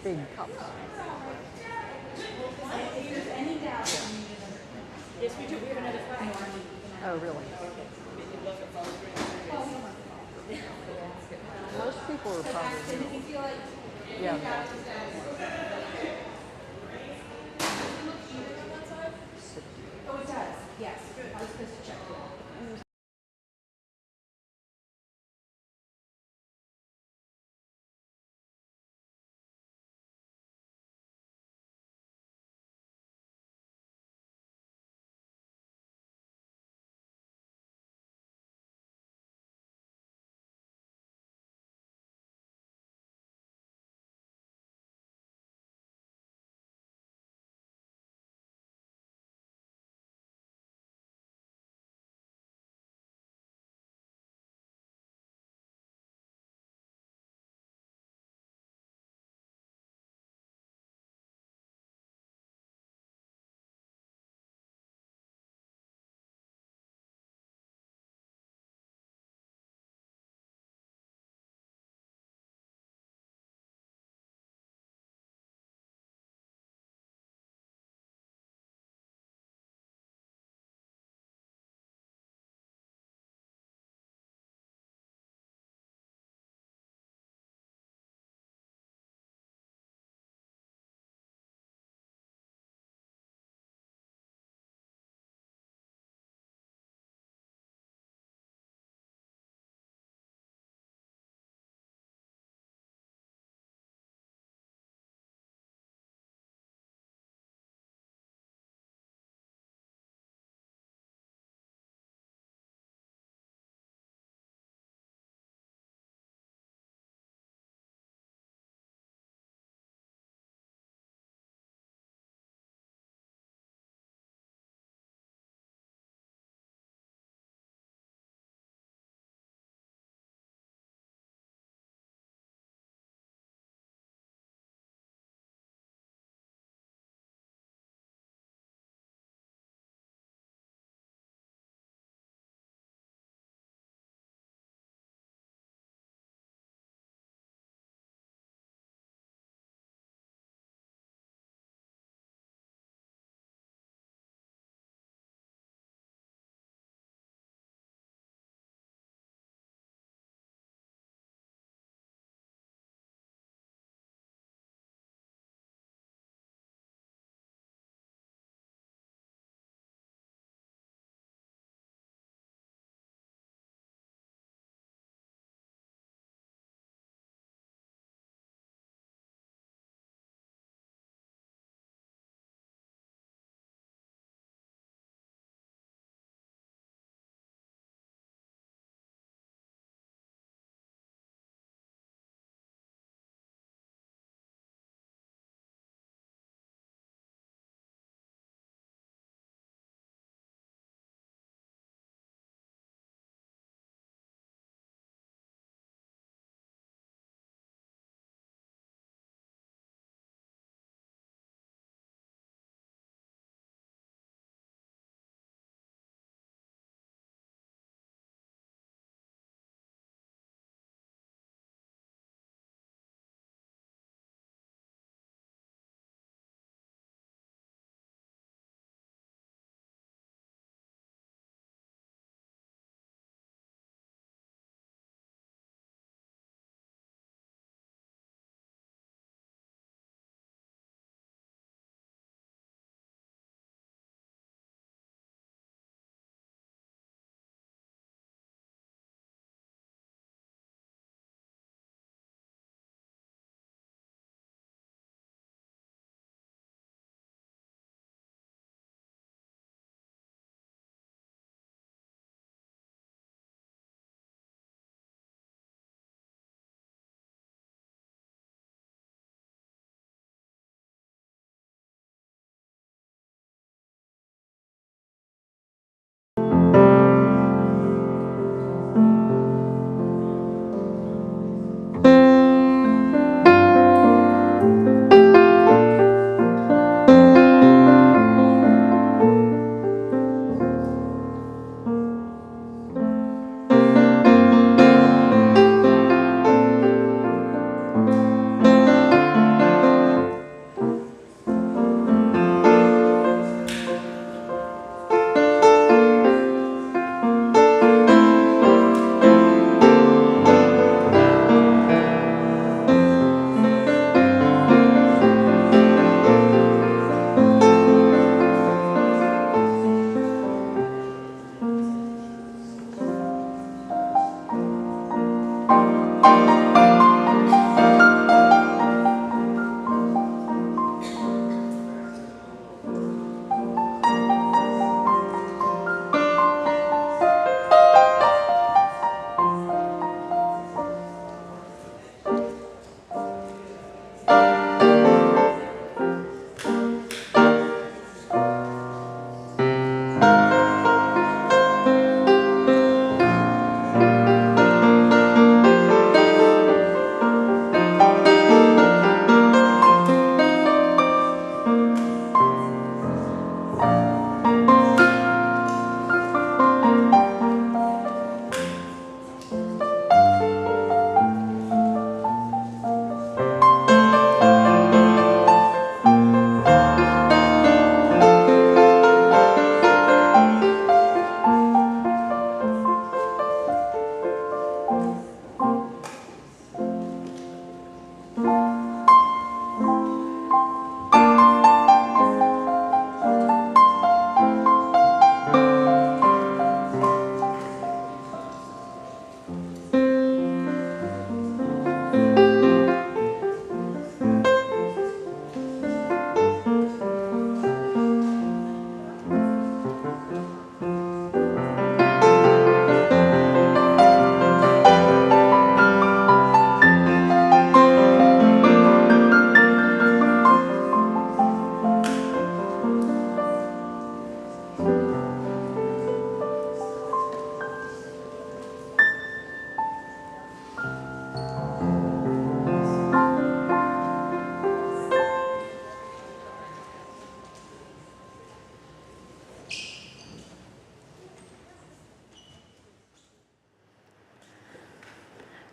big cups. If there's any doubt, Yeah. yes, we do. We have another flag. Oh, really? Most people are probably And if you feel like yeah. oh, it does. Yes. I was supposed to check.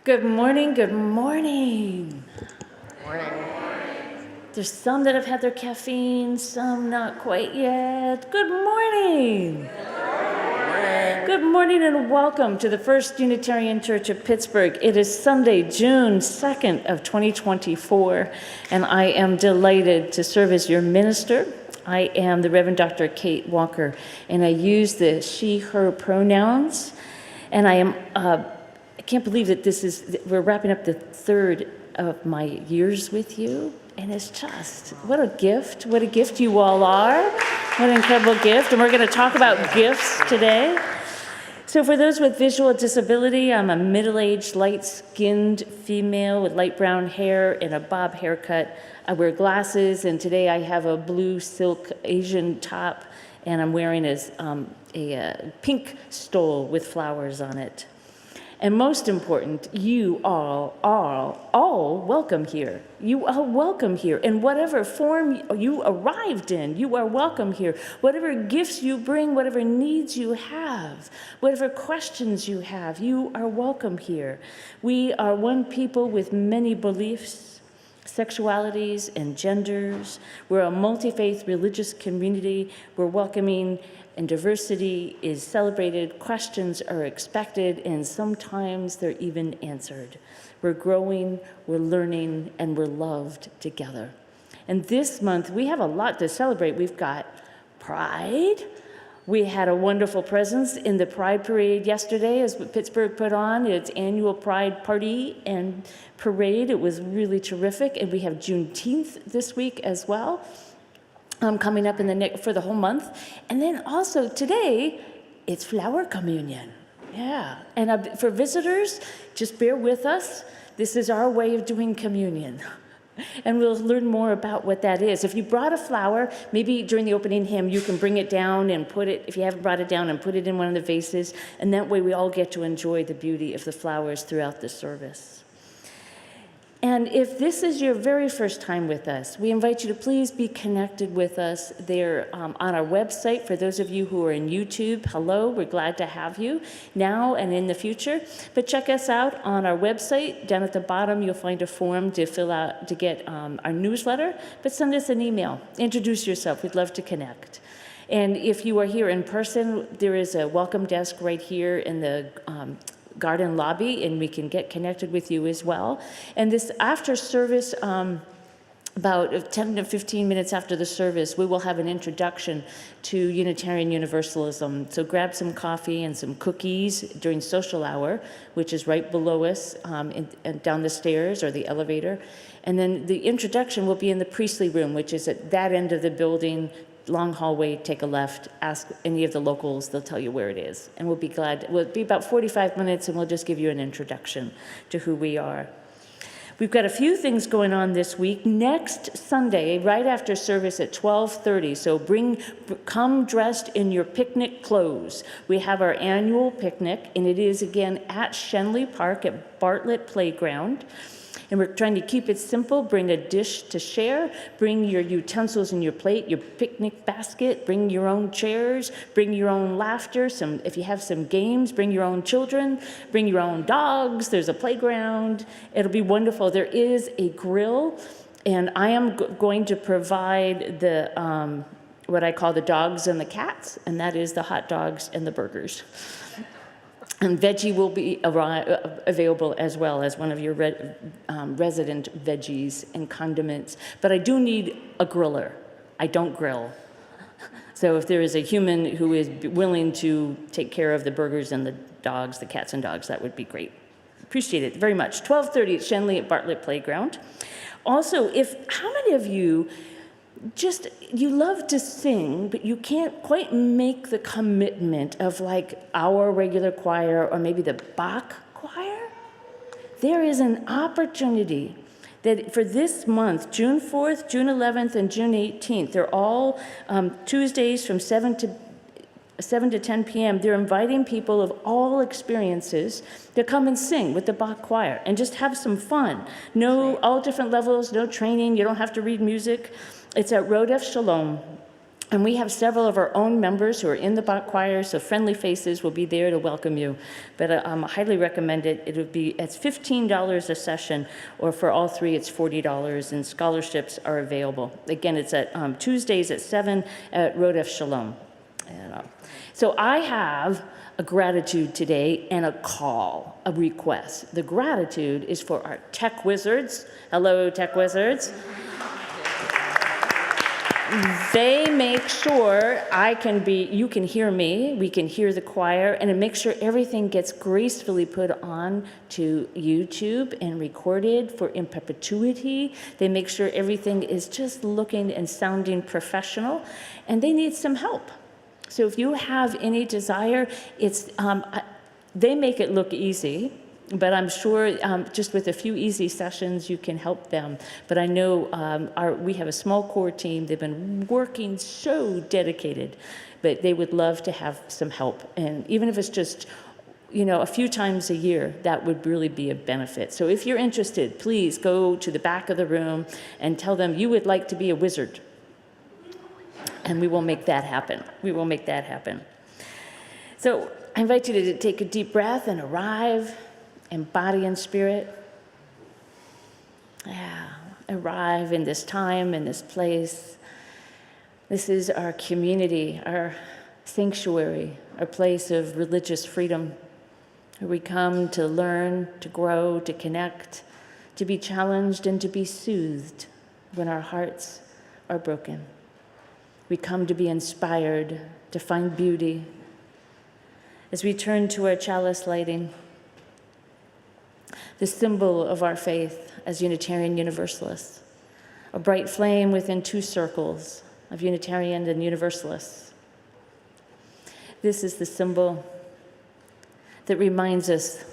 Good morning, good morning. Morning. There's some that have had their caffeine, some not quite yet. Good morning. Good morning and welcome to the First Unitarian Church of Pittsburgh. It is Sunday, June 2nd of 2024, and I am delighted to serve as your minister. I am the Reverend Dr. Kate Walker, and I use the she, her pronouns, and I can't believe that we're wrapping up the third of my years with you, and it's just, what a gift you all are. What an incredible gift, and we're going to talk about gifts today. So for those with visual disability, I'm a middle-aged, light-skinned female with light brown hair and a bob haircut. I wear glasses, and today I have a blue silk Asian top, and I'm wearing a pink stole with flowers on it. And most important, you all are all welcome here. You are welcome here. In whatever form you arrived in, you are welcome here. Whatever gifts you bring, whatever needs you have, whatever questions you have, you are welcome here. We are one people with many beliefs, sexualities, and genders. We're a multi-faith religious community. We're welcoming, and diversity is celebrated, questions are expected, and sometimes they're even answered. We're growing, we're learning, and we're loved together. And this month, we have a lot to celebrate. We've got Pride. We had a wonderful presence in the Pride Parade yesterday, as Pittsburgh put on its annual Pride Party and Parade. It was really terrific. And we have Juneteenth this week as well. Coming up for the whole month. And then also today, it's Flower Communion. Yeah. And for visitors, just bear with us. This is our way of doing communion. And we'll learn more about what that is. If you brought a flower, maybe during the opening hymn, you can bring it down and put it, if you haven't brought it down, and put it in one of the vases. And that way we all get to enjoy the beauty of the flowers throughout the service. And if this is your very first time with us, we invite you to please be connected with us there on our website. For those of you who are in YouTube, hello, we're glad to have you now and in the future. But check us out on our website. Down at the bottom, you'll find a form to fill out to get our newsletter. But send us an email. Introduce yourself. We'd love to connect. And if you are here in person, there is a welcome desk right here in the garden lobby, and we can get connected with you as well. And this after service, about 10 to 15 minutes after the service, we will have an introduction to Unitarian Universalism. So grab some coffee and some cookies during social hour, which is right below us and down the stairs or the elevator. And then the introduction will be in the Priestley Room, which is at that end of the building. Long hallway, take a left, ask any of the locals, they'll tell you where it is. And we'll be glad, we'll be about 45 minutes and we'll just give you an introduction to who we are. We've got a few things going on this week. Next Sunday, right after service at 12:30, so come dressed in your picnic clothes. We have our annual picnic, and it is again at Shenley Park at Bartlett Playground. And we're trying to keep it simple. Bring a dish to share. Bring your utensils and your plate, your picnic basket. Bring your own chairs. Bring your own laughter. If you have some games, bring your own children. Bring your own dogs. There's a playground. It'll be wonderful. There is a grill, and I am going to provide the what I call the dogs and the cats, and that is the hot dogs and the burgers. And veggie will be available as well as one of your resident veggies and condiments. But I do need a griller. I don't grill. So if there is a human who is willing to take care of the burgers and the dogs, the cats and dogs, that would be great. Appreciate it very much. 12:30 at Shenley at Bartlett Playground. Also, how many of you you love to sing, but you can't quite make the commitment of like our regular choir or maybe the Bach choir? There is an opportunity that for this month, June 4th, June 11th, and June 18th, they're all Tuesdays from 7 to 10 p.m., they're inviting people of all experiences to come and sing with the Bach choir and just have some fun. All different levels, no training, you don't have to read music. It's at Rodef Shalom. And we have several of our own members who are in the Bach choir, so friendly faces will be there to welcome you. But I highly recommend it. It's $15 a session, or for all three, it's $40, and scholarships are available. Again, it's at Tuesdays at 7 at Rodef Shalom. So I have a gratitude today and a call, a request. The gratitude is for our tech wizards. Hello, tech wizards. They make sure you can hear me, we can hear the choir, and it makes sure everything gets gracefully put on to YouTube and recorded for in perpetuity. They make sure everything is just looking and sounding professional, and they need some help. So if you have any desire, they make it look easy. But I'm sure just with a few easy sessions, you can help them. But I know we have a small core team. They've been working so dedicated, but they would love to have some help. And even if it's just, a few times a year, that would really be a benefit. So if you're interested, please go to the back of the room and tell them you would like to be a wizard. And we will make that happen. We will make that happen. So I invite you to take a deep breath and arrive in body and spirit. Yeah, arrive in this time, in this place. This is our community, our sanctuary, our place of religious freedom, where we come to learn, to grow, to connect, to be challenged, and to be soothed when our hearts are broken. We come to be inspired, to find beauty. As we turn to our chalice lighting, the symbol of our faith as Unitarian Universalists, a bright flame within two circles of Unitarian and Universalists. This is the symbol that reminds us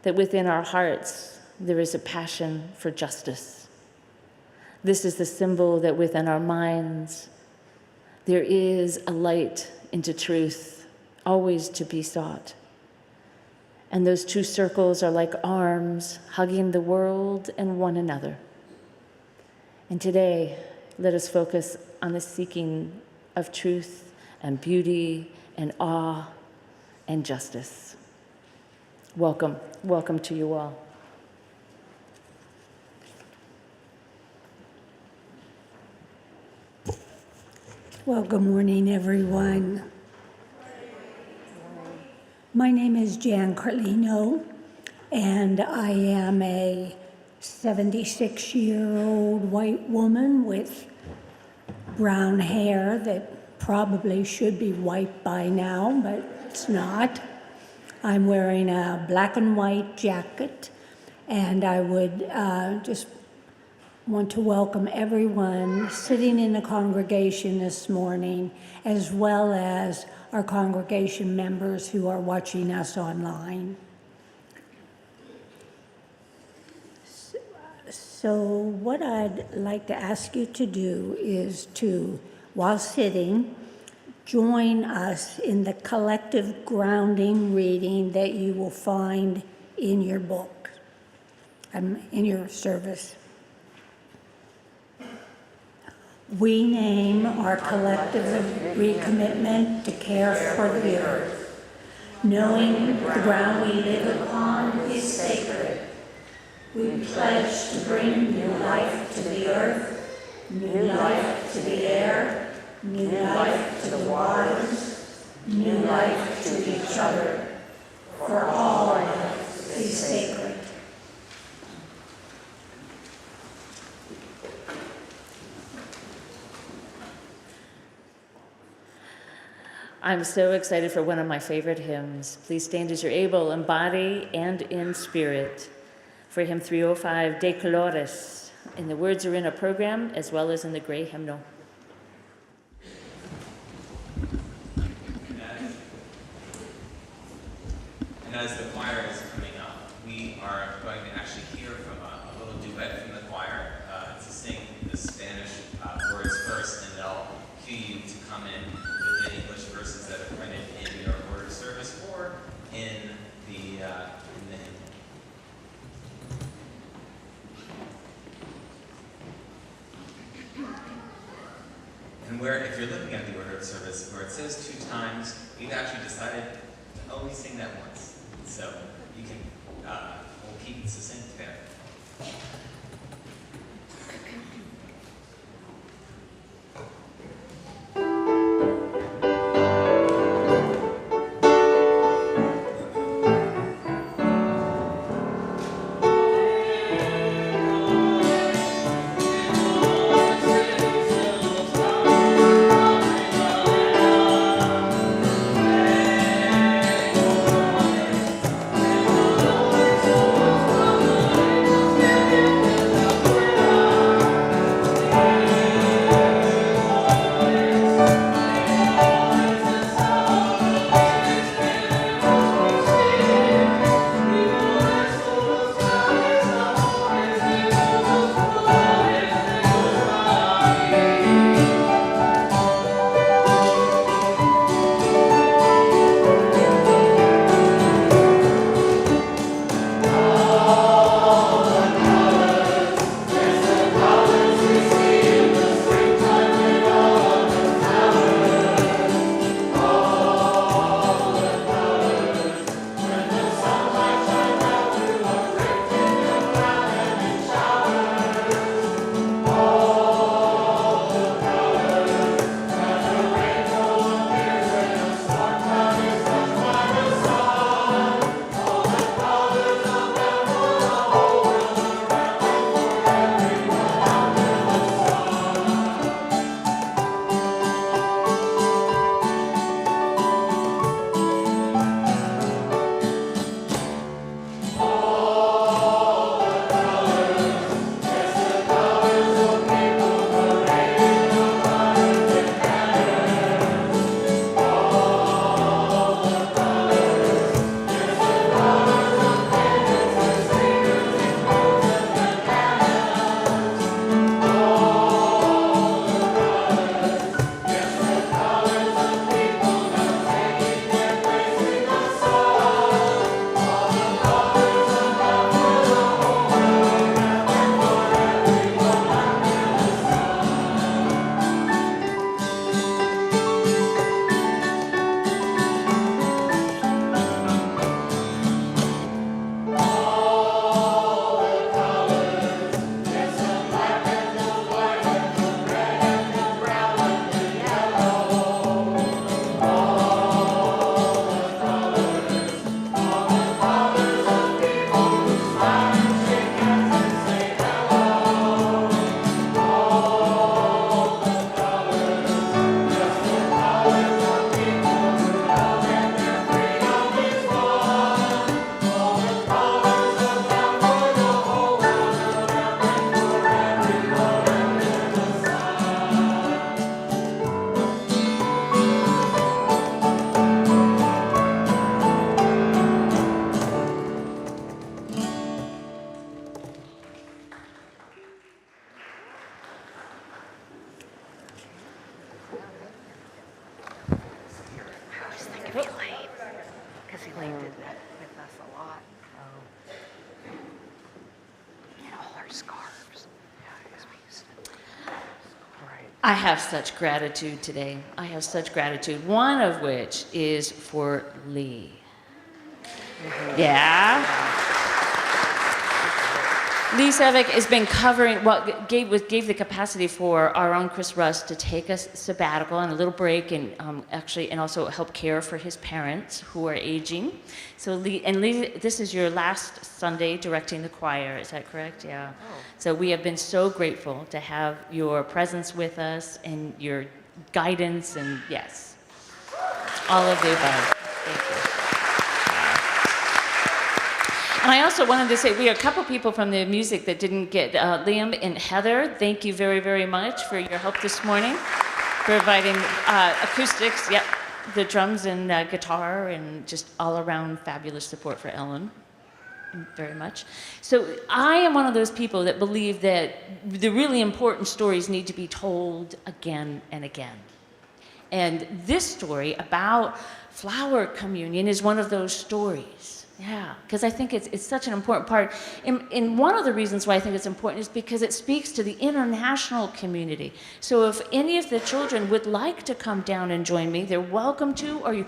that within our hearts there is a passion for justice. This is the symbol that within our minds there is a light into truth, always to be sought. And those two circles are like arms hugging the world and one another. And today, let us focus on the seeking of truth and beauty and awe and justice. Welcome, welcome to you all. Well, good morning, everyone. My name is Jan Carlino, and I am a 76-year-old white woman with brown hair that probably should be white by now, but it's not. I'm wearing a black and white jacket, and I would just want to welcome everyone sitting in the congregation this morning, as well as our congregation members who are watching us online. So what I'd like to ask you to do is to, while sitting, join us in the collective grounding reading that you will find in your book, in your service. We name our collective recommitment to care for the earth, knowing the ground we live upon is sacred. We pledge to bring new life to the earth, new life to the air, new life to the waters, new life to each other, for all life is sacred. I'm so excited for one of my favorite hymns. Please stand as you're able in body and in spirit for hymn 305, De Coloris. And the words are in our program as well as in the gray hymnal. And as the choir is coming up, we are going to actually hear from a little duet from the choir to sing the Spanish words first, and they'll cue you to come in with the English verses that are printed in your word service or in the hymn. And where, if you're looking at the order of service, where it says 2 times, we've actually decided to only sing that once. So you can, we'll keep it succinct there. Because Elaine did that with us a lot. And all our scarves. Because we used to. Right. I have such gratitude today. I have such gratitude. One of which is for Lee. Yeah? Lee Savick has been covering, well, gave the capacity for our own Chris Russ to take a sabbatical and a little break, and and also help care for his parents who are aging. So Lee, this is your last Sunday directing the choir, is that correct? Yeah. Oh. So we have been so grateful to have your presence with us and your guidance, and yes, all of the above. Thank you. And I also wanted to say, we have a couple people from the music that didn't get, Liam and Heather, thank you very, very much for your help this morning, providing acoustics, yep, the drums and guitar, and just all around fabulous support for Ellen, very much. So I am one of those people that believe that the really important stories need to be told again and again. And this story about flower communion is one of those stories. Yeah, because I think it's such an important part. And one of the reasons why I think it's important is because it speaks to the international community. So if any of the children would like to come down and join me, they're welcome to, or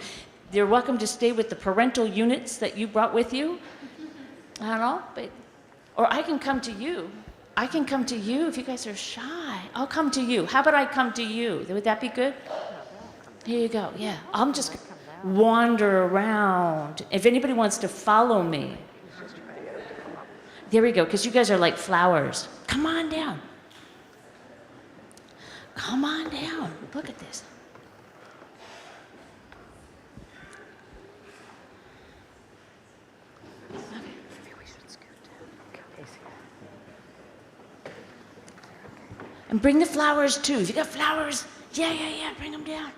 they're welcome to stay with the parental units that you brought with you. I don't know, or I can come to you. I can come to you if you guys are shy. I'll come to you. How about I come to you? Would that be good? Here you go. Yeah, I'm just wander around. If anybody wants to follow me, there we go, because you guys are like flowers. Come on down. Come on down. Look at this. And bring the flowers too. If you got flowers, yeah, bring them down.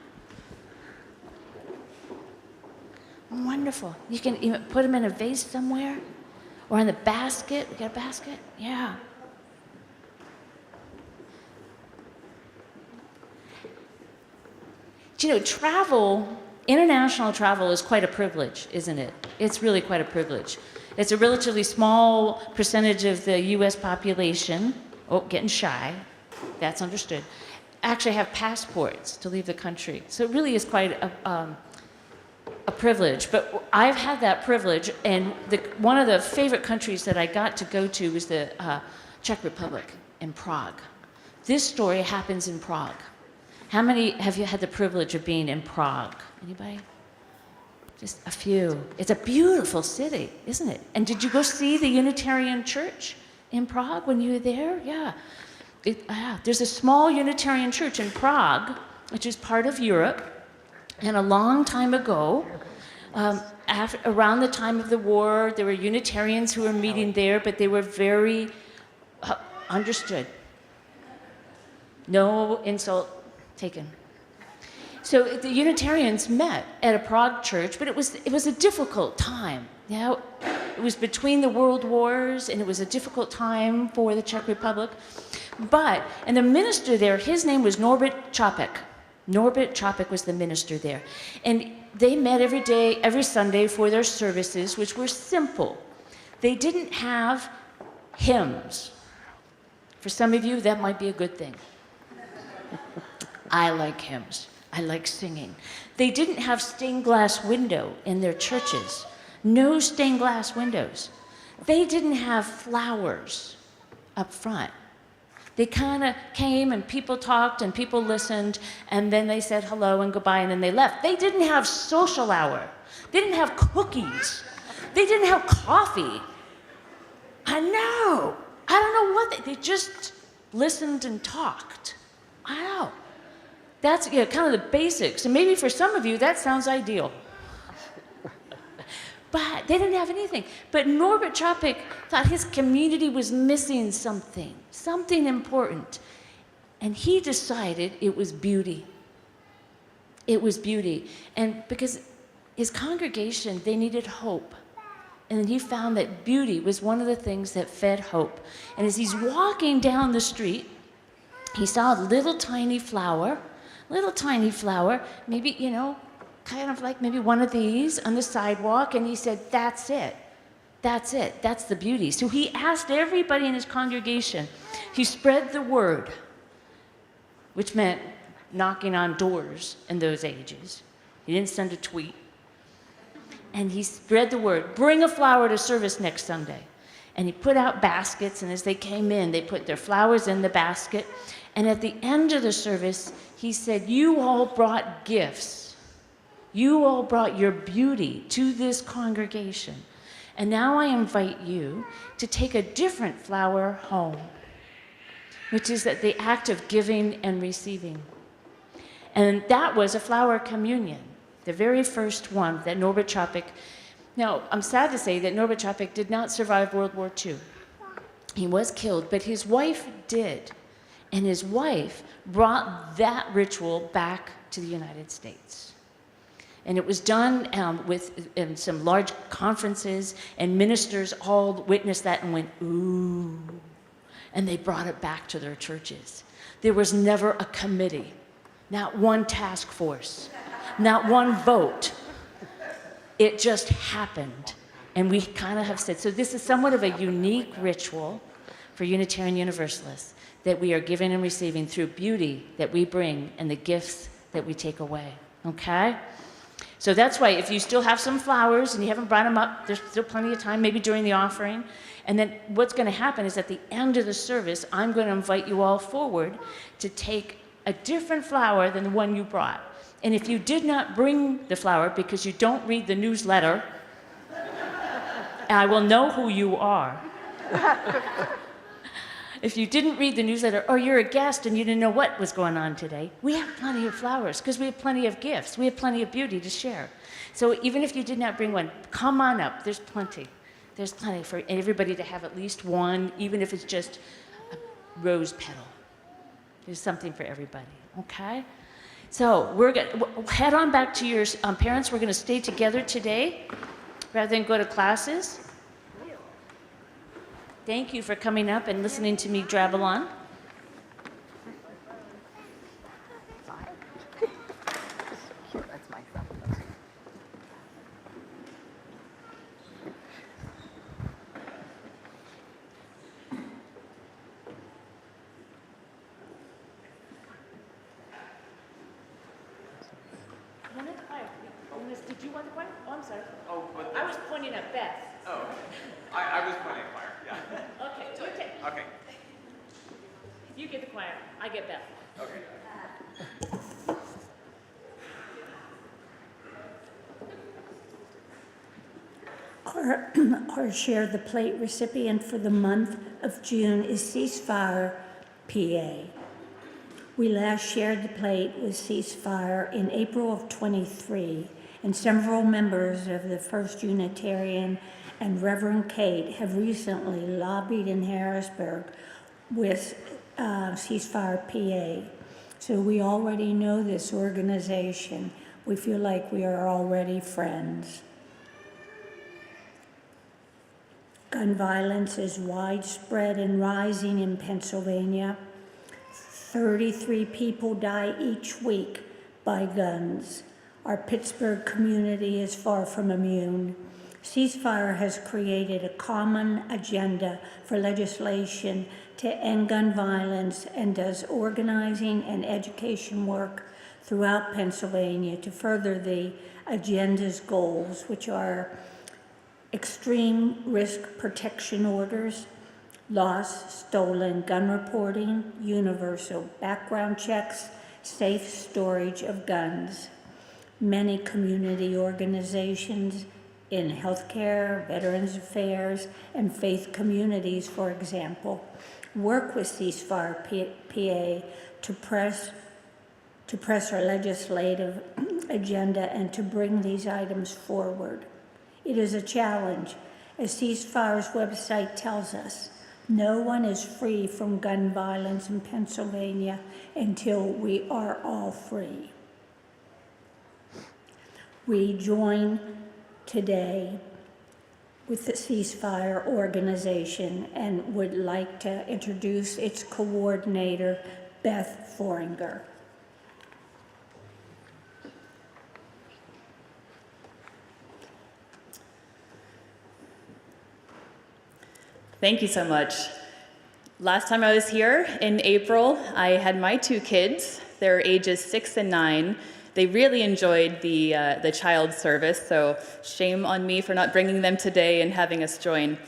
Wonderful. You can even put them in a vase somewhere or in the basket. We got a basket? Yeah. Do you know, travel, international travel is quite a privilege, isn't it? It's really quite a privilege. It's a relatively small percentage of the US population. Oh, getting shy. That's understood. Actually have passports to leave the country. So it really is quite a privilege. But I've had that privilege, and one of the favorite countries that I got to go to was the Czech Republic in Prague. This story happens in Prague. How many have you had the privilege of being in Prague? Anybody? Just a few. It's a beautiful city, isn't it? And did you go see the Unitarian Church in Prague when you were there? Yeah. There's a small Unitarian church in Prague, which is part of Europe. And a long time ago, around the time of the war, there were Unitarians who were meeting there, but they were very understood. No insult taken. So the Unitarians met at a Prague church, but it was a difficult time. You know, it was between the world wars, and it was a difficult time for the Czech Republic. And the minister there, his name was Norbert Čapek. Norbert Čapek was the minister there. And they met every day, every Sunday for their services, which were simple. They didn't have hymns. For some of you, that might be a good thing. I like hymns. I like singing. They didn't have stained glass window in their churches. No stained glass windows. They didn't have flowers up front. They kind of came and people talked and people listened, and then they said hello and goodbye, and then they left. They didn't have social hour. They didn't have cookies. They didn't have coffee. I know. I don't know what they just listened and talked. I know. That's kind of the basics. And maybe for some of you, that sounds ideal. But they didn't have anything. But Norbert Čapek thought his community was missing something important. And he decided it was beauty. It was beauty. And because his congregation, they needed hope. And he found that beauty was one of the things that fed hope. And as he's walking down the street, he saw a little tiny flower, maybe, kind of like maybe one of these on the sidewalk, and he said, that's it. That's the beauty. So he asked everybody in his congregation. He spread the word, which meant knocking on doors in those ages. He didn't send a tweet. And he spread the word, bring a flower to service next Sunday. And he put out baskets, and as they came in, they put their flowers in the basket. And at the end of the service, he said, you all brought gifts. You all brought your beauty to this congregation. And now I invite you to take a different flower home, which is that the act of giving and receiving. And that was a flower communion, the very first one that Norbert Čapek. Now, I'm sad to say that Norbert Čapek did not survive World War II. He was killed, but his wife did. And his wife brought that ritual back to the United States. And it was done in some large conferences, and ministers all witnessed that and went, ooh. And they brought it back to their churches. There was never a committee, not one task force, not one vote. It just happened. And we kind of have said, so this is somewhat of a unique ritual for Unitarian Universalists that we are giving and receiving through beauty that we bring and the gifts that we take away, okay? So that's why if you still have some flowers and you haven't brought them up, there's still plenty of time, maybe during the offering. And then what's going to happen is at the end of the service, I'm going to invite you all forward to take a different flower than the one you brought. And if you did not bring the flower because you don't read the newsletter, I will know who you are. If you didn't read the newsletter or you're a guest and you didn't know what was going on today, we have plenty of flowers because we have plenty of gifts. We have plenty of beauty to share. So even if you did not bring one, come on up. There's plenty. There's plenty for everybody to have at least one, even if it's just a rose petal. There's something for everybody, okay? So we're going to head on back to your parents. We're going to stay together today rather than go to classes. Thank you for coming up and listening to me drabble on. Cute, that's my stuff. Did you want the choir? Oh, I'm sorry. Oh, but I was pointing at Beth. oh, I was playing choir. Yeah. Okay, so okay. Okay. You get the choir. I get Beth. Okay. Our Share the Plate recipient for the month of June is Ceasefire PA. We last shared the plate with Ceasefire in April of 23, and several members of the First Unitarian and Reverend Kate have recently lobbied in Harrisburg with Ceasefire PA. So we already know this organization. We feel like we are already friends. Gun violence is widespread and rising in Pennsylvania. 33 people die each week by guns. Our Pittsburgh community is far from immune. Ceasefire has created a common agenda for legislation to end gun violence and does organizing and education work throughout Pennsylvania to further the agenda's goals, which are extreme risk protection orders, lost, stolen gun reporting, universal background checks, safe storage of guns. Many community organizations in healthcare, veterans affairs, and faith communities, for example, work with Ceasefire PA to press our legislative agenda and to bring these items forward. It is a challenge. As Ceasefire's website tells us, no one is free from gun violence in Pennsylvania until we are all free. We join today with the Ceasefire organization and would like to introduce its coordinator, Beth Foringer. Thank you so much. Last time I was here in April, I had my two kids. They're ages 6 and 9. They really enjoyed the child service, so shame on me for not bringing them today and having us join.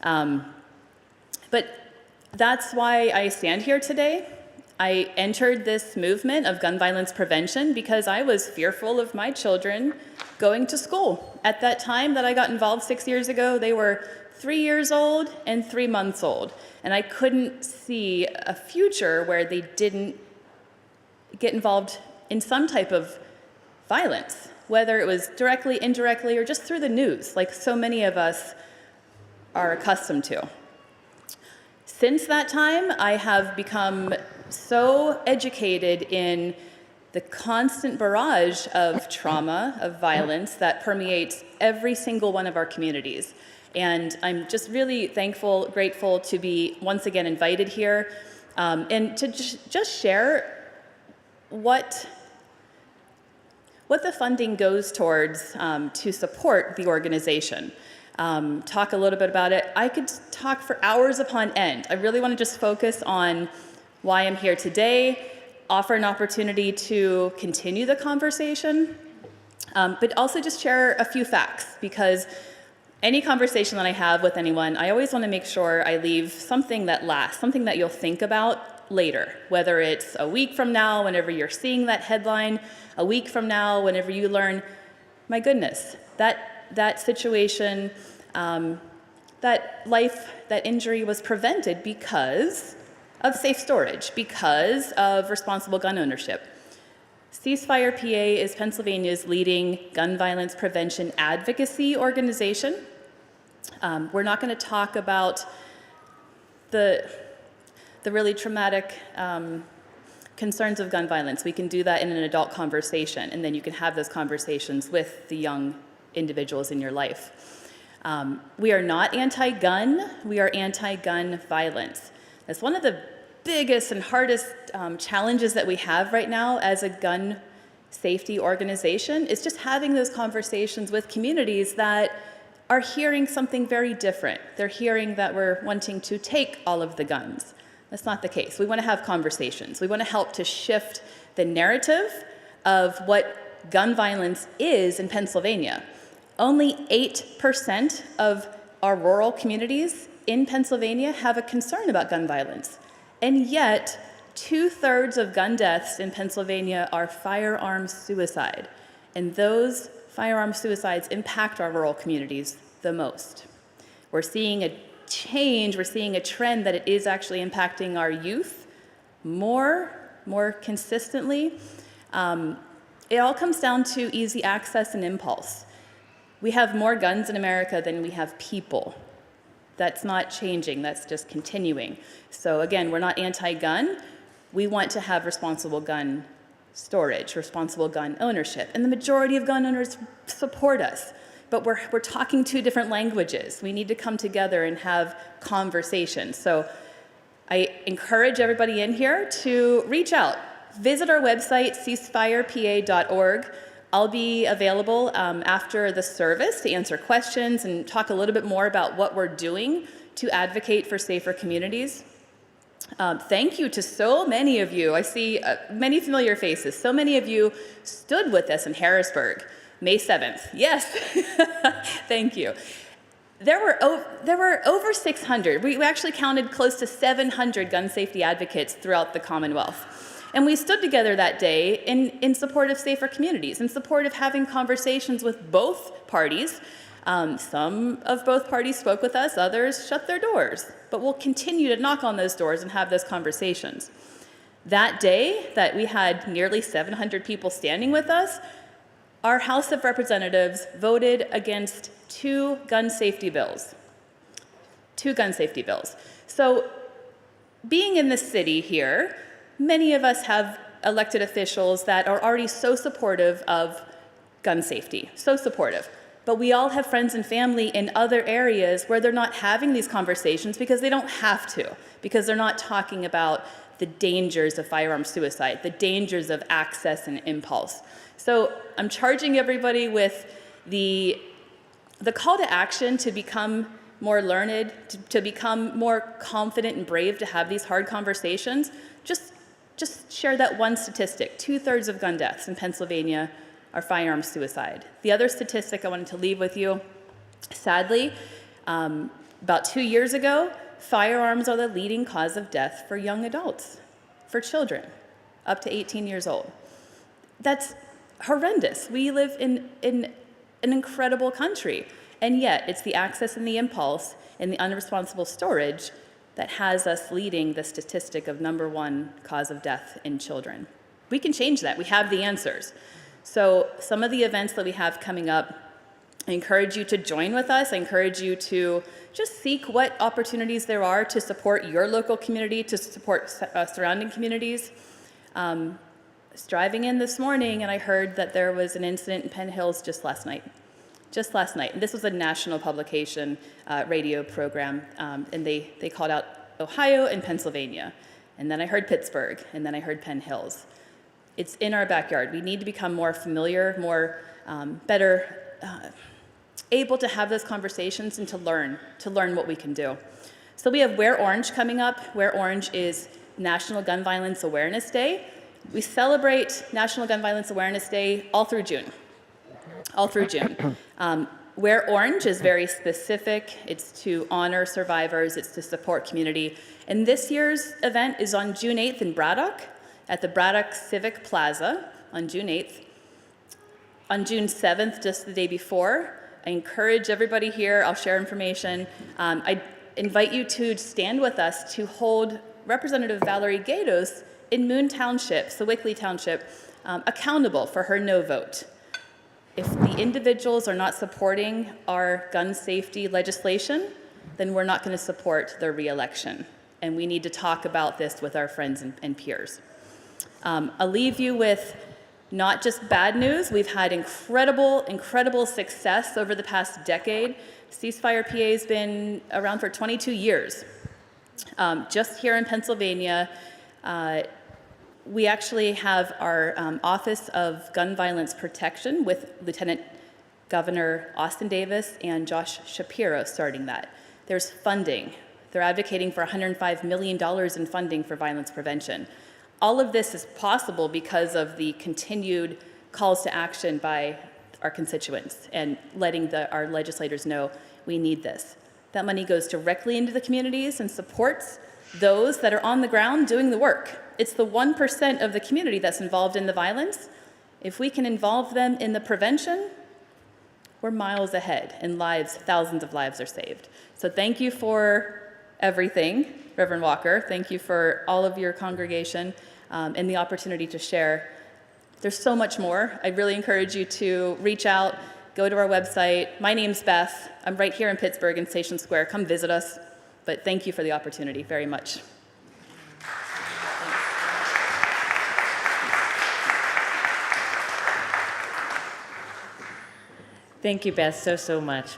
But that's why I stand here today. I entered this movement of gun violence prevention because I was fearful of my children going to school. At that time that I got involved 6 years ago, they were 3 years old and 3 months old. And I couldn't see a future where they didn't get involved in some type of violence, whether it was directly, indirectly, or just through the news, like so many of us are accustomed to. Since that time, I have become so educated in the constant barrage of trauma, of violence that permeates every single one of our communities. And I'm just really thankful, grateful to be once again invited here and to just share what the funding goes towards to support the organization. talk a little bit about it. I could talk for hours upon end. I really want to just focus on why I'm here today, offer an opportunity to continue the conversation, but also just share a few facts, because any conversation that I have with anyone, I always want to make sure I leave something that lasts, something that you'll think about later, whether it's a week from now, whenever you're seeing that headline, a week from now, whenever you learn, my goodness, that situation, that injury was prevented because of safe storage, because of responsible gun ownership. Ceasefire PA is Pennsylvania's leading gun violence prevention advocacy organization. We're not going to talk about the really traumatic concerns of gun violence. We can do that in an adult conversation, and then you can have those conversations with the young individuals in your life. We are not anti-gun, we are anti-gun violence. That's one of the biggest and hardest challenges that we have right now as a gun safety organization, is just having those conversations with communities that are hearing something very different. They're hearing that we're wanting to take all of the guns. That's not the case. We want to have conversations. We want to help to shift the narrative of what gun violence is in Pennsylvania. Only 8% of our rural communities in Pennsylvania have a concern about gun violence. And yet, 2/3 of gun deaths in Pennsylvania are firearm suicide. And those firearm suicides impact our rural communities the most. We're seeing a change, we're seeing a trend that it is actually impacting our youth more consistently. It all comes down to easy access and impulse. We have more guns in America than we have people. That's not changing, that's just continuing. So again, we're not anti-gun. We want to have responsible gun storage, responsible gun ownership, and the majority of gun owners support us. But we're talking two different languages. We need to come together and have conversations. So I encourage everybody in here to reach out. Visit our website, ceasefirepa.org. I'll be available after the service to answer questions and talk a little bit more about what we're doing to advocate for safer communities. Thank you to so many of you. I see many familiar faces. So many of you stood with us in Harrisburg, May 7th. Yes, thank you. There were over 600. We actually counted close to 700 gun safety advocates throughout the Commonwealth. And we stood together that day in support of safer communities, in support of having conversations with both parties. Some of both parties spoke with us, others shut their doors. But we'll continue to knock on those doors and have those conversations. That day that we had nearly 700 people standing with us, our House of Representatives voted against two gun safety bills. So being in the city here, many of us have elected officials that are already so supportive of gun safety, so supportive. But we all have friends and family in other areas where they're not having these conversations because they don't have to, because they're not talking about the dangers of firearm suicide, the dangers of access and impulse. So I'm charging everybody with the call to action to become more learned, to become more confident and brave to have these hard conversations. Just share that one statistic. 2/3 of gun deaths in Pennsylvania are firearm suicide. The other statistic I wanted to leave with you, sadly, about 2 years ago, firearms are the leading cause of death for young adults, for children up to 18 years old. That's horrendous. We live in an incredible country, and yet it's the access and the impulse and the unresponsible storage that has us leading the statistic of #1 cause of death in children. We can change that. We have the answers. So some of the events that we have coming up, I encourage you to join with us. I encourage you to just seek what opportunities there are to support your local community, to support surrounding communities. I was driving in this morning and I heard that there was an incident in Penn Hills just last night. And this was a national publication radio program, and they called out Ohio and Pennsylvania. And then I heard Pittsburgh, and then I heard Penn Hills. It's in our backyard. We need to become more familiar, better able to have those conversations and to learn what we can do. So we have Wear Orange coming up. Wear Orange is National Gun Violence Awareness Day. We celebrate National Gun Violence Awareness Day all through June. Wear Orange is very specific. It's to honor survivors. It's to support community. And this year's event is on June 8th in Braddock at the Braddock Civic Plaza on June 8th. On June 7th, just the day before, I encourage everybody here, I'll share information. I invite you to stand with us to hold Representative Valerie Gatos in Moon Township, Sewickley Township, accountable for her no vote. If the individuals are not supporting our gun safety legislation, then we're not going to support their reelection. And we need to talk about this with our friends and peers. I'll leave you with not just bad news. We've had incredible success over the past decade. Ceasefire PA has been around for 22 years. Just here in Pennsylvania, we actually have our Office of Gun Violence Protection with Lieutenant Governor Austin Davis and Josh Shapiro starting that. There's funding. They're advocating for $105 million in funding for violence prevention. All of this is possible because of the continued calls to action by our constituents and letting our legislators know we need this. That money goes directly into the communities and supports those that are on the ground doing the work. It's the 1% of the community that's involved in the violence. If we can involve them in the prevention, we're miles ahead, and thousands of lives are saved. So thank you for everything, Reverend Walker. Thank you for all of your congregation and the opportunity to share. There's so much more. I really encourage you to reach out, go to our website. My name's Beth. I'm right here in Pittsburgh in Station Square. Come visit us. But thank you for the opportunity very much. Thank you, Beth, so much.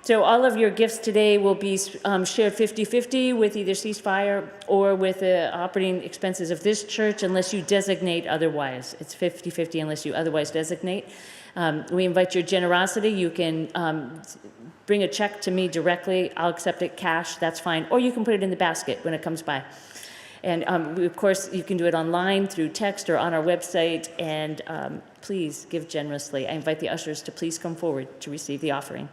So all of your gifts today will be shared 50-50 with either Ceasefire or with the operating expenses of this church unless you designate otherwise. It's 50-50 unless you otherwise designate. We invite your generosity. You can bring a check to me directly. I'll accept it cash, that's fine. Or you can put it in the basket when it comes by. And of course, you can do it online through text or on our website. And please give generously. I invite the ushers to please come forward to receive the offering.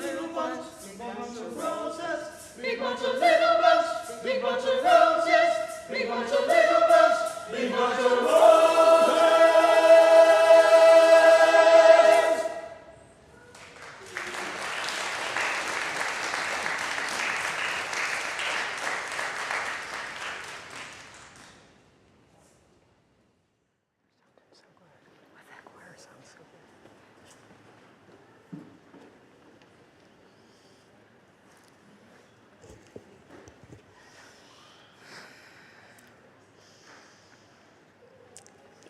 little bunch, big bunch of roses. Big bunch of little bunch, big bunch of roses. Big bunch of little bunch, big bunch of roses. That choir sounds so good.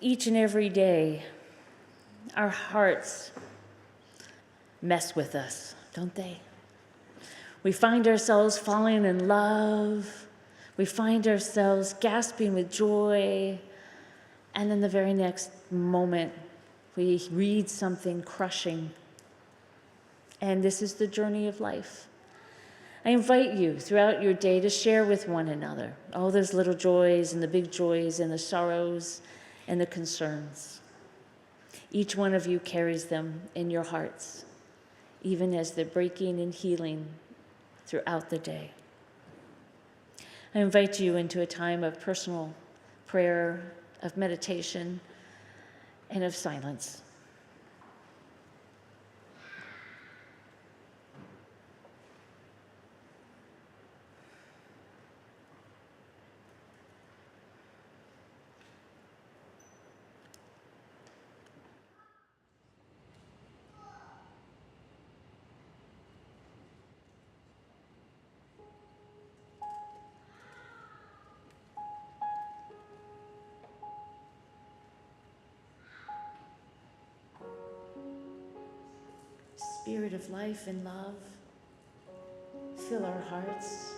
Each and every day, our hearts mess with us, don't they? We find ourselves falling in love. We find ourselves gasping with joy. And then the very next moment, we read something crushing. And this is the journey of life. I invite you throughout your day to share with one another all those little joys and the big joys and the sorrows and the concerns. Each one of you carries them in your hearts, even as they're breaking and healing throughout the day. I invite you into a time of personal prayer, of meditation, and of silence. Spirit of life and love, fill our hearts.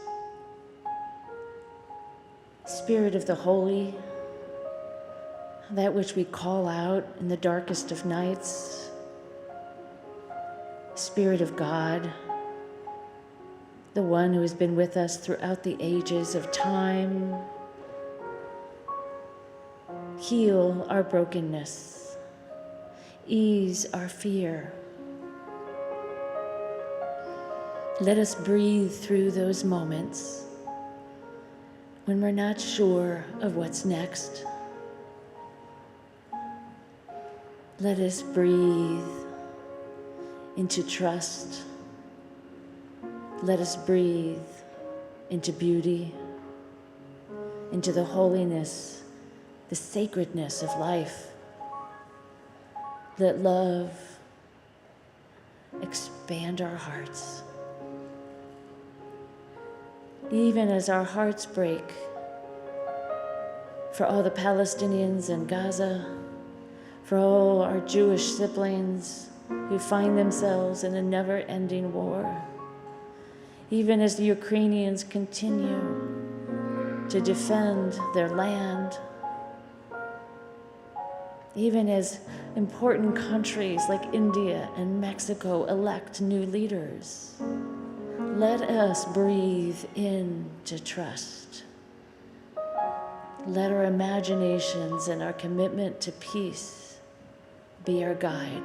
Spirit of the holy, that which we call out in the darkest of nights. Spirit of God, the one who has been with us throughout the ages of time. Heal our brokenness, ease our fear. Let us breathe through those moments when we're not sure of what's next. Let us breathe into trust. Let us breathe into beauty, into the holiness, the sacredness of life. Let love expand our hearts. Even as our hearts break for all the Palestinians in Gaza, for all our Jewish siblings who find themselves in a never-ending war, even as the Ukrainians continue to defend their land, even as important countries like India and Mexico elect new leaders. Let us breathe into trust. Let our imaginations and our commitment to peace be our guide.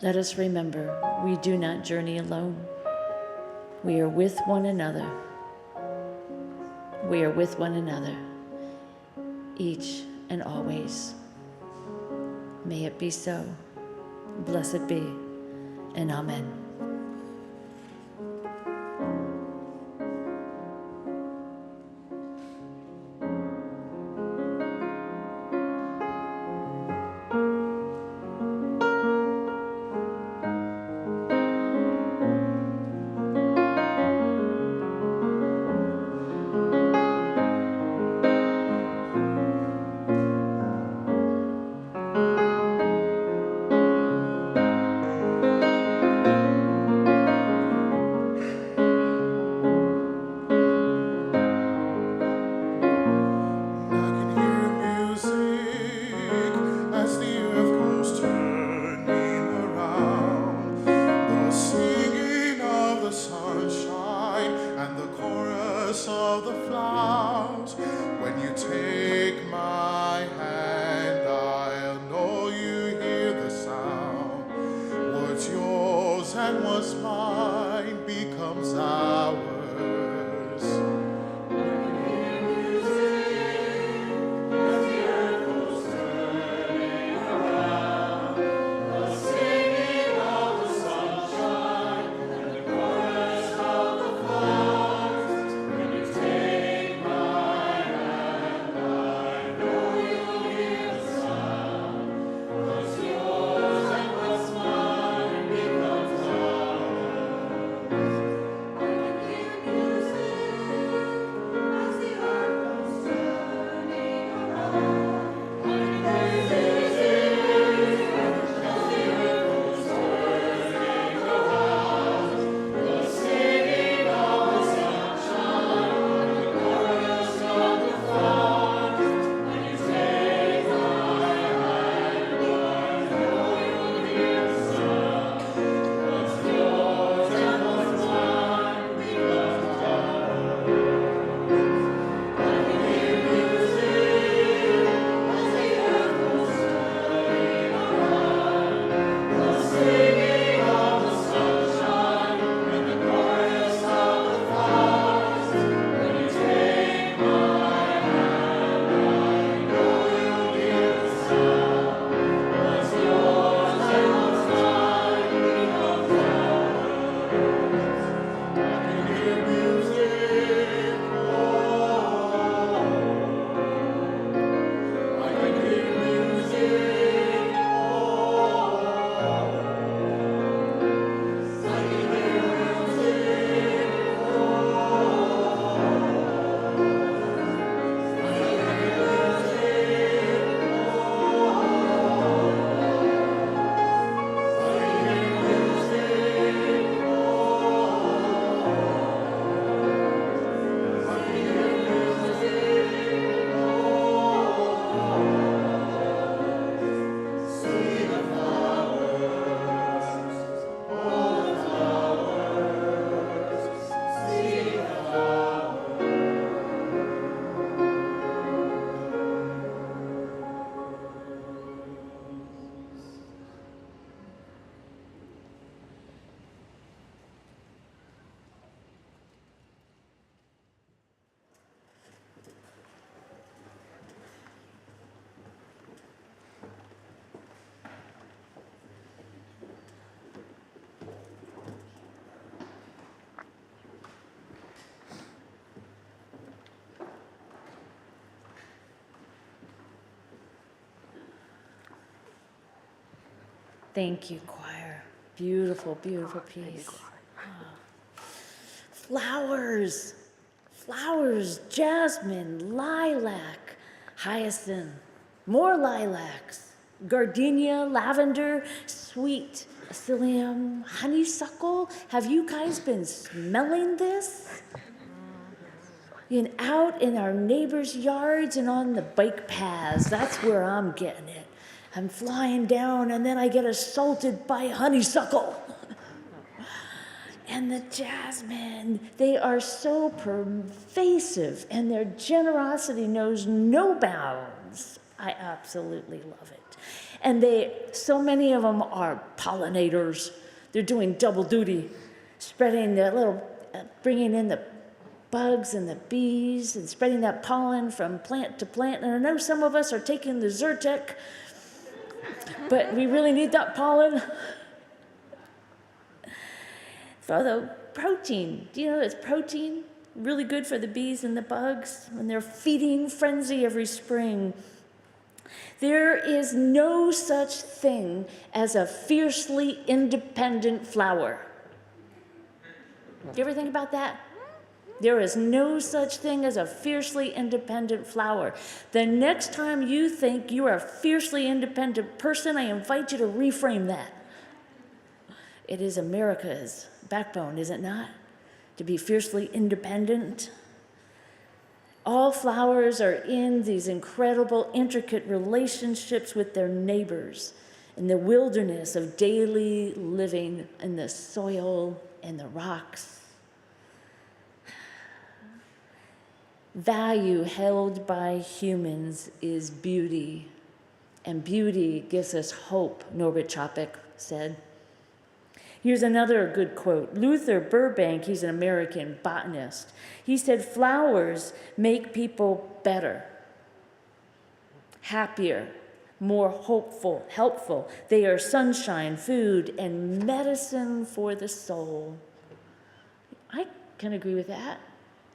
Let us remember, we do not journey alone. We are with one another. We are with one another, each and always. May it be so. Blessed be, and amen. and was mine becomes ours. Thank you, choir. Beautiful, beautiful piece. Flowers, flowers, jasmine, lilac, hyacinth, more lilacs, gardenia, lavender, sweet psyllium, honeysuckle. Have you guys been smelling this? And out in our neighbors' yards and on the bike paths, that's where I'm getting it. I'm flying down and then I get assaulted by honeysuckle. And the jasmine, they are so pervasive and their generosity knows no bounds. I absolutely love it. And so many of them are pollinators. They're doing double duty, spreading the bringing in the bugs and the bees and spreading that pollen from plant to plant. And I know some of us are taking the Zyrtec, but we really need that pollen. For the protein, do you know it's protein? Really good for the bees and the bugs when they're feeding frenzy every spring. There is no such thing as a fiercely independent flower. Do you ever think about that? There is no such thing as a fiercely independent flower. The next time you think you are a fiercely independent person, I invite you to reframe that. It is America's backbone, is it not? To be fiercely independent. All flowers are in these incredible, intricate relationships with their neighbors in the wilderness of daily living in the soil and the rocks. Value held by humans is beauty, and beauty gives us hope, Norbert Chopik said. Here's another good quote. Luther Burbank, he's an American botanist. He said, flowers make people better, happier, more hopeful, helpful. They are sunshine, food, and medicine for the soul. I can agree with that.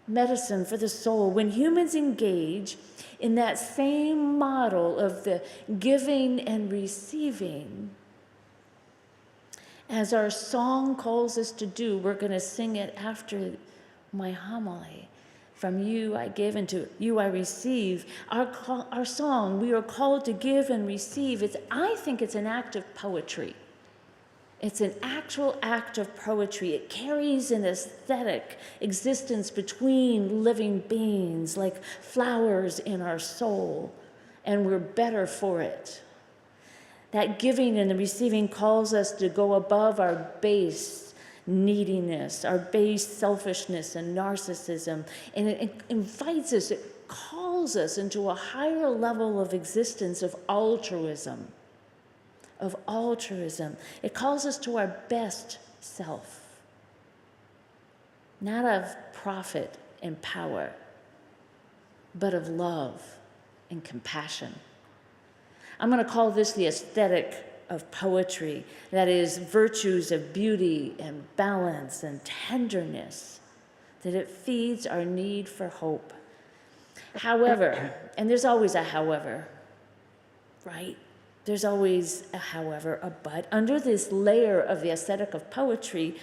Medicine for the soul. When humans engage in that same model of the giving and receiving, as our song calls us to do, we're going to sing it after my homily. From you I give, and to you I receive. Our song, we are called to give and receive. I think it's an act of poetry. It's an actual act of poetry. It carries an aesthetic existence between living beings, like flowers in our soul, and we're better for it. That giving and the receiving calls us to go above our base neediness, our base selfishness and narcissism, and it invites us, it calls us into a higher level of existence of altruism. It calls us to our best self, not of profit and power, but of love and compassion. I'm going to call this the aesthetic of poetry, that is, virtues of beauty and balance and tenderness, that it feeds our need for hope. However, and there's always a however, right? There's always a however, a but. Under this layer of the aesthetic of poetry,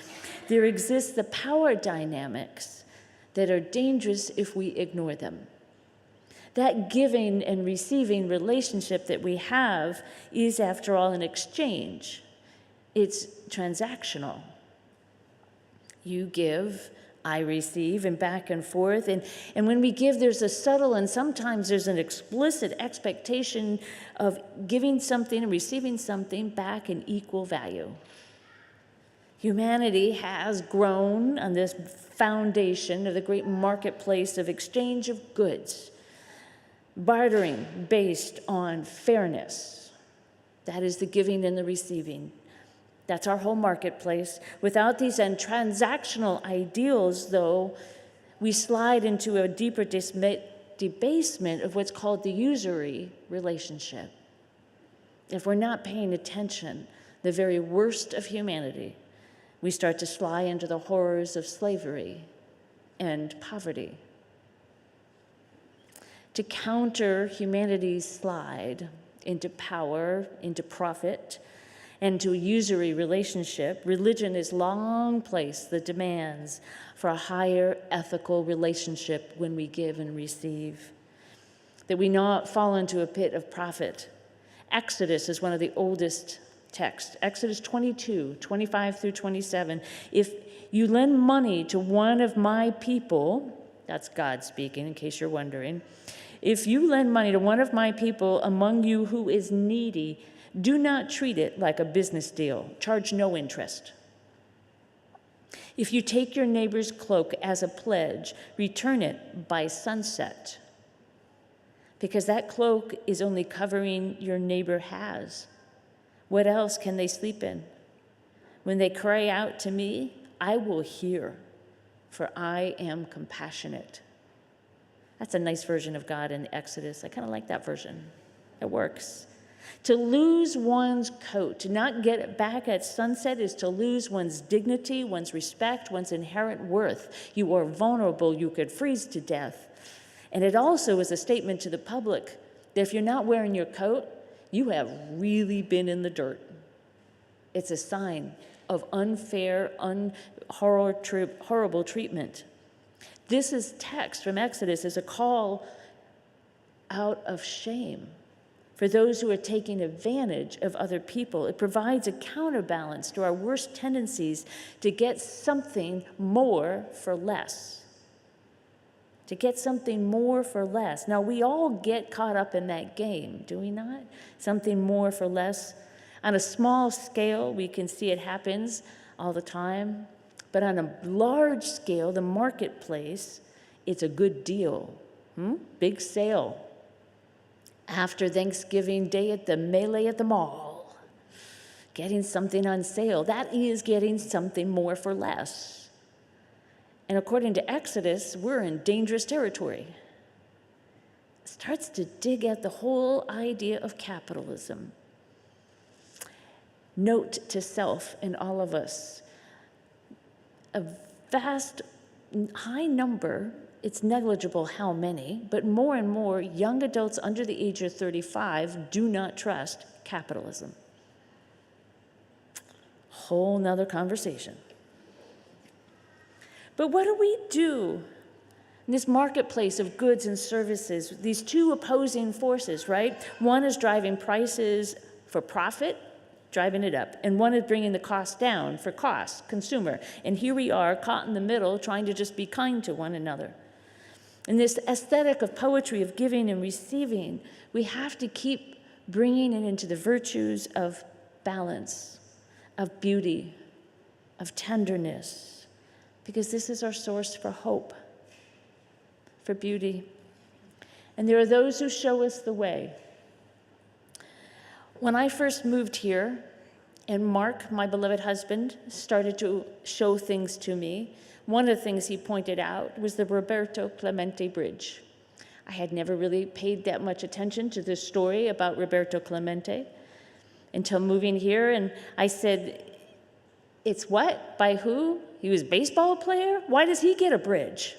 there exists the power dynamics that are dangerous if we ignore them. That giving and receiving relationship that we have is, after all, an exchange. It's transactional. You give, I receive, and back and forth. And when we give, there's a subtle and sometimes there's an explicit expectation of giving something and receiving something back in equal value. Humanity has grown on this foundation of the great marketplace of exchange of goods, bartering based on fairness. That is the giving and the receiving. That's our whole marketplace. Without these transactional ideals, though, we slide into a deeper debasement of what's called the usury relationship. If we're not paying attention, the very worst of humanity, we start to slide into the horrors of slavery and poverty. To counter humanity's slide into power, into profit, and to a usury relationship, religion has long placed the demands for a higher ethical relationship when we give and receive, that we not fall into a pit of profit. Exodus is one of the oldest texts. Exodus 22, 25 through 27. If you lend money to one of my people, that's God speaking in case you're wondering, if you lend money to one of my people among you who is needy, do not treat it like a business deal. Charge no interest. If you take your neighbor's cloak as a pledge, return it by sunset, because that cloak is only covering your neighbor has. What else can they sleep in? When they cry out to me, I will hear, for I am compassionate. That's a nice version of God in Exodus. I kind of like that version. It works. To lose one's coat, to not get it back at sunset, is to lose one's dignity, one's respect, one's inherent worth. You are vulnerable. You could freeze to death. And it also is a statement to the public that if you're not wearing your coat, you have really been in the dirt. It's a sign of unfair, horrible treatment. This is text from Exodus as a call out of shame for those who are taking advantage of other people. It provides a counterbalance to our worst tendencies to get something more for less. To get something more for less. Now, we all get caught up in that game, do we not? Something more for less. On a small scale, we can see it happens all the time. But on a large scale, the marketplace, it's a good deal. Big sale. After Thanksgiving Day at the melee at the mall. getting something on sale. That is getting something more for less. And according to Exodus, we're in dangerous territory. It starts to dig at the whole idea of capitalism. Note to self in all of us, a vast, high number, it's negligible how many, but more and more young adults under the age of 35 do not trust capitalism. Whole nother conversation. But what do we do in this marketplace of goods and services, these two opposing forces, right? One is driving prices for profit, driving it up, and one is bringing the cost down for cost, consumer. And here we are caught in the middle trying to just be kind to one another. In this aesthetic of poetry of giving and receiving, we have to keep bringing it into the virtues of balance, of beauty, of tenderness, because this is our source for hope, for beauty. And there are those who show us the way. When I first moved here, and Mark, my beloved husband, started to show things to me, one of the things he pointed out was the Roberto Clemente Bridge. I had never really paid that much attention to this story about Roberto Clemente until moving here, and I said, it's what? By who? He was a baseball player? Why does he get a bridge?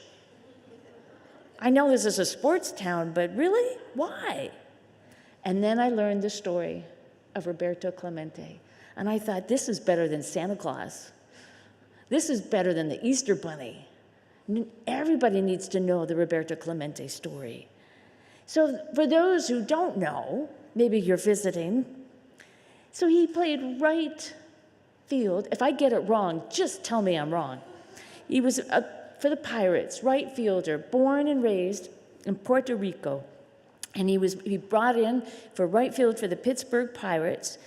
I know this is a sports town, but really? Why? And then I learned the story of Roberto Clemente, and I thought, this is better than Santa Claus. This is better than the Easter Bunny. Everybody needs to know the Roberto Clemente story. So for those who don't know, maybe you're visiting, so he played right field. If I get it wrong, just tell me I'm wrong. He was, for the Pirates, right fielder, born and raised in Puerto Rico. And he brought in for right field for the Pittsburgh Pirates.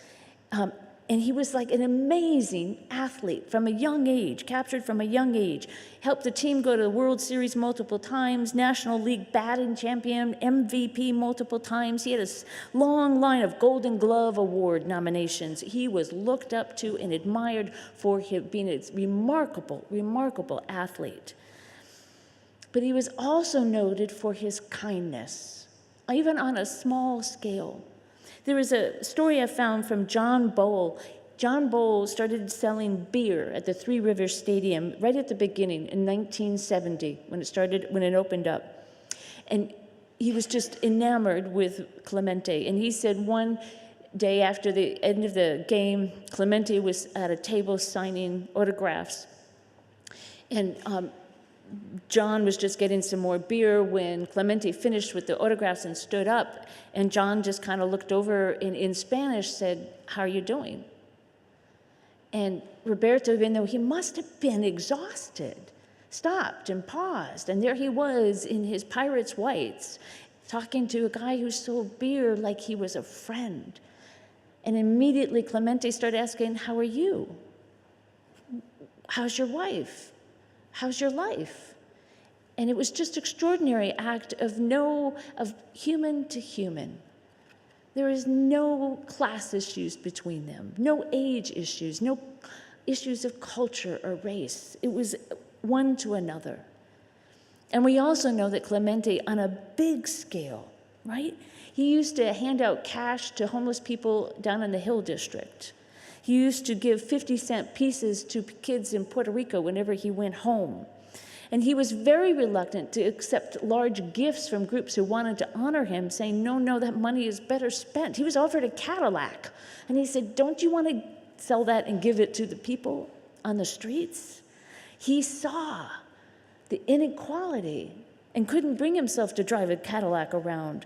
And he was like an amazing athlete from a young age, captured from a young age, helped the team go to the World Series multiple times, National League batting champion, MVP multiple times. He had a long line of Golden Glove Award nominations. He was looked up to and admired for being a remarkable, remarkable athlete. But he was also noted for his kindness, even on a small scale. There is a story I found from John Bowl. John Bowl started selling beer at the Three Rivers Stadium right at the beginning in 1970 when it opened up. And he was just enamored with Clemente. And he said one day after the end of the game, Clemente was at a table signing autographs. And John was just getting some more beer when Clemente finished with the autographs and stood up, and John just kind of looked over and in Spanish said, "How are you doing?" And Roberto, even though he must have been exhausted, stopped and paused, and there he was in his Pirates whites, talking to a guy who sold beer like he was a friend. And immediately Clemente started asking, "How are you? How's your wife? How's your life?" And it was just an extraordinary act of human to human. There is no class issues between them, no age issues, no issues of culture or race. It was one to another. And we also know that Clemente, on a big scale, right? He used to hand out cash to homeless people down in the Hill District. He used to give 50-cent pieces to kids in Puerto Rico whenever he went home. And he was very reluctant to accept large gifts from groups who wanted to honor him, saying, no, that money is better spent. He was offered a Cadillac. And he said, "Don't you want to sell that and give it to the people on the streets?" He saw the inequality and couldn't bring himself to drive a Cadillac around.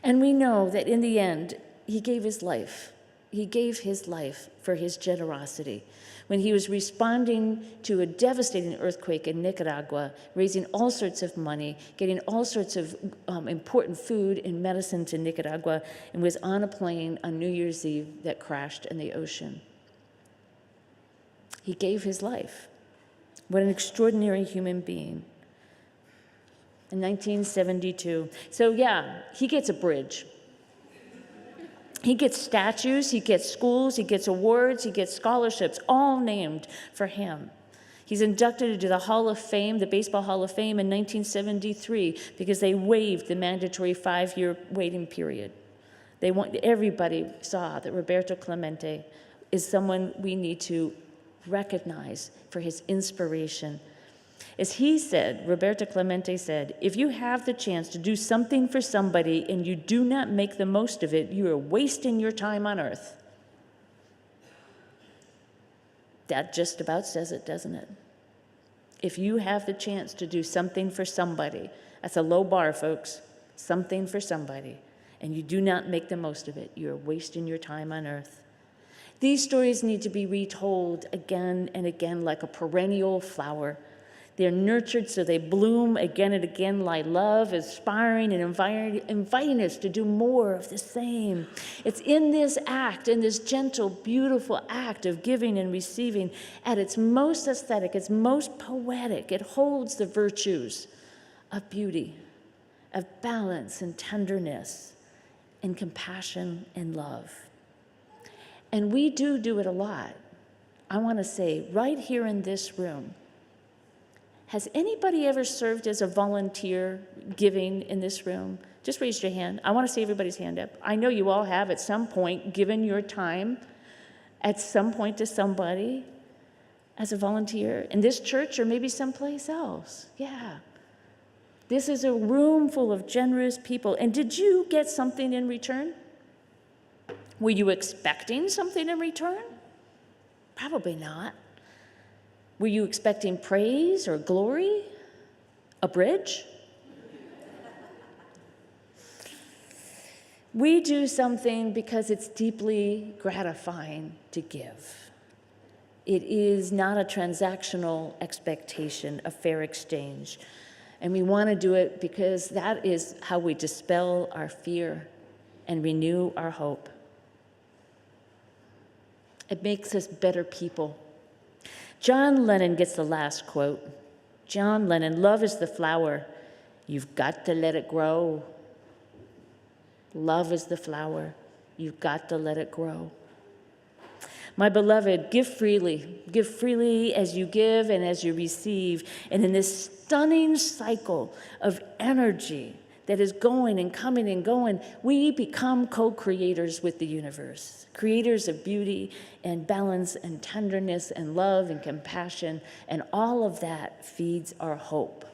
And we know that in the end, he gave his life. He gave his life for his generosity. When he was responding to a devastating earthquake in Nicaragua, raising all sorts of money, getting all sorts of important food and medicine to Nicaragua, and was on a plane on New Year's Eve that crashed in the ocean. He gave his life. What an extraordinary human being. In 1972. So yeah, he gets a bridge. He gets statues, he gets schools, he gets awards, he gets scholarships, all named for him. He's inducted into the Hall of Fame, the Baseball Hall of Fame, in 1973 because they waived the mandatory 5-year waiting period. Everybody saw that Roberto Clemente is someone we need to recognize for his inspiration. As he said, Roberto Clemente said, if you have the chance to do something for somebody and you do not make the most of it, you are wasting your time on earth. That just about says it, doesn't it? If you have the chance to do something for somebody, that's a low bar, folks, something for somebody, and you do not make the most of it, you're wasting your time on earth. These stories need to be retold again and again like a perennial flower. They're nurtured so they bloom again and again like love, inspiring and inviting us to do more of the same. It's in this act, in this gentle, beautiful act of giving and receiving, at its most aesthetic, its most poetic, it holds the virtues of beauty, of balance and tenderness, and compassion and love. And we do it a lot. I want to say, right here in this room, has anybody ever served as a volunteer giving in this room? Just raise your hand. I want to see everybody's hand up. I know you all have at some point given your time at some point to somebody as a volunteer in this church or maybe someplace else. Yeah. This is a room full of generous people. And did you get something in return? Were you expecting something in return? Probably not. Were you expecting praise or glory? A bridge? We do something because it's deeply gratifying to give. It is not a transactional expectation, a fair exchange. And we want to do it because that is how we dispel our fear and renew our hope. It makes us better people. John Lennon gets the last quote. John Lennon, love is the flower. You've got to let it grow. Love is the flower. You've got to let it grow. My beloved, give freely. Give freely as you give and as you receive. And in this stunning cycle of energy that is going and coming and going, we become co-creators with the universe, creators of beauty and balance and tenderness and love and compassion, and all of that feeds our hope.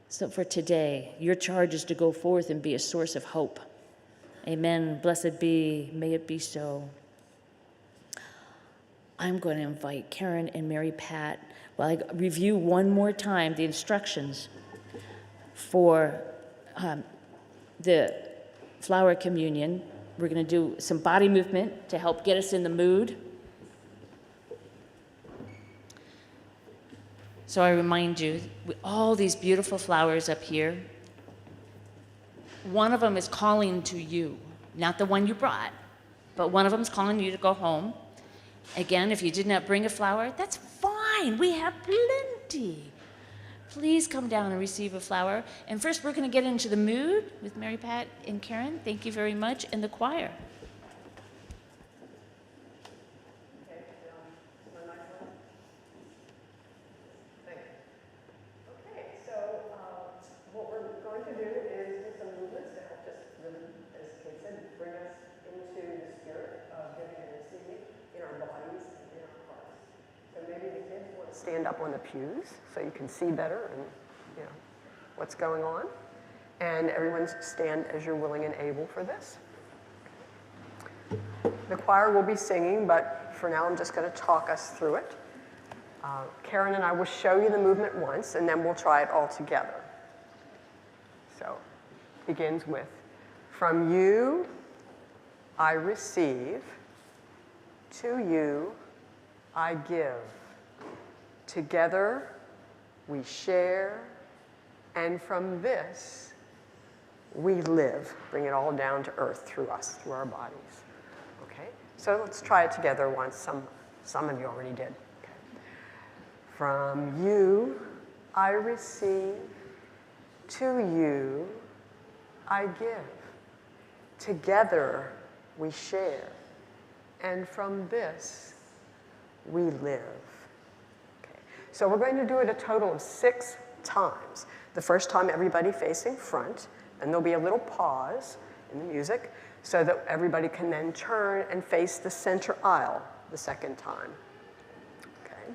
So for today, your charge is to go forth and be a source of hope. Amen. Blessed be. May it be so. I'm going to invite Karen and Mary Pat, while I review one more time the instructions for the flower communion. We're going to do some body movement to help get us in the mood. So I remind you, with all these beautiful flowers up here, one of them is calling to you, not the one you brought, but one of them is calling you to go home. Again, if you did not bring a flower, that's fine. We have plenty. Please come down and receive a flower. And first, we're going to get into the mood with Mary Pat and Karen. Thank you very much, and the choir. What we're going to do is do some movements to help just really, as Kate said, bring us into the spirit of giving and receiving in our bodies and in our hearts. So maybe the kids want to stand up on the pews so you can see better and what's going on. And everyone stand as you're willing and able for this. The choir will be singing, but for now I'm just going to talk us through it. Karen and I will show you the movement once, and then we'll try it all together. So, begins with, from you I receive, to you I give. Together we share, and from this we live. Bring it all down to earth through us, through our bodies. Okay, so let's try it together once. Some of you already did. Okay. From you I receive, to you I give. Together we share, and from this, we live. Okay. So we're going to do it a total of 6 times. The first time, everybody facing front, and there'll be a little pause in the music so that everybody can then turn and face the center aisle the second time. Okay.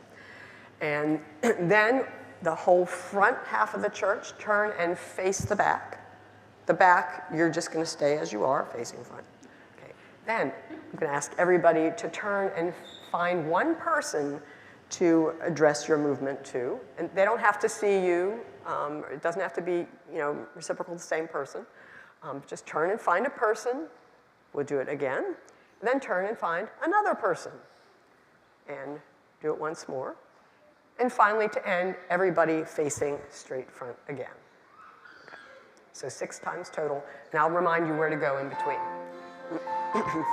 And then the whole front half of the church, turn and face the back. The back, you're just going to stay as you are, facing front. Okay. Then I'm going to ask everybody to turn and find one person to address your movement to. And they don't have to see you. It doesn't have to be, reciprocal to the same person. Just turn and find a person. We'll do it again. Then turn and find another person. And do it once more. And finally, to end, everybody facing straight front again. Okay. So 6 times total. And I'll remind you where to go in between. You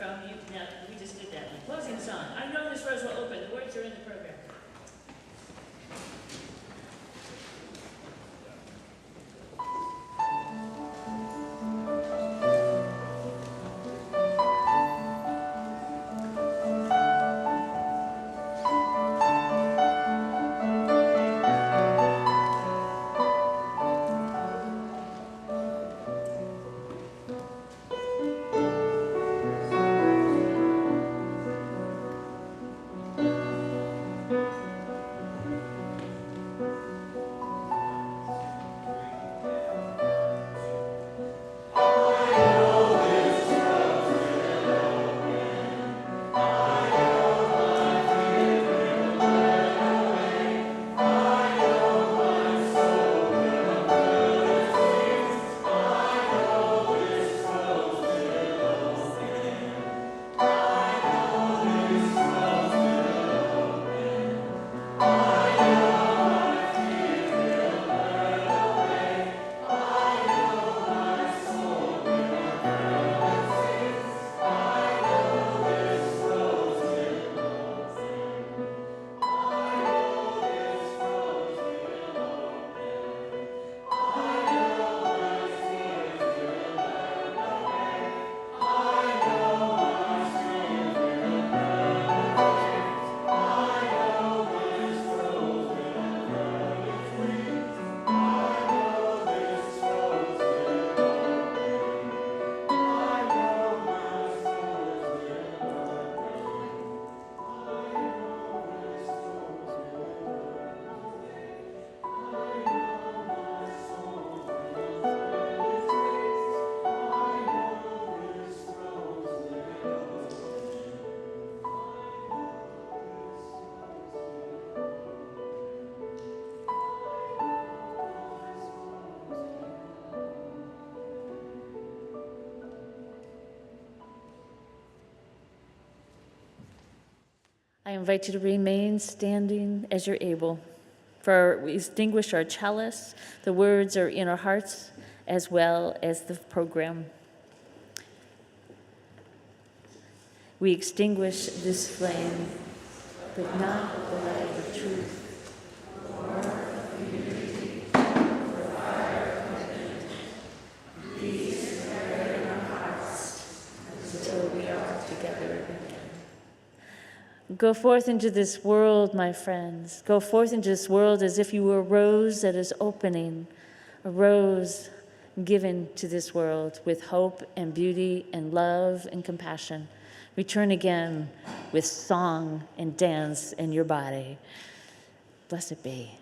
from you. Now, we just did that one. Closing song. I know this rose will open. The words are in the program. I invite you to remain standing as you're able. For we extinguish our chalice, the words are in our hearts as well as the program. We extinguish this flame, but not the light of truth. Until we are together again. Go forth into this world, my friends. Go forth into this world as if you were a rose that is opening, a rose given to this world with hope and beauty and love and compassion. Return again with song and dance in your body. Blessed be.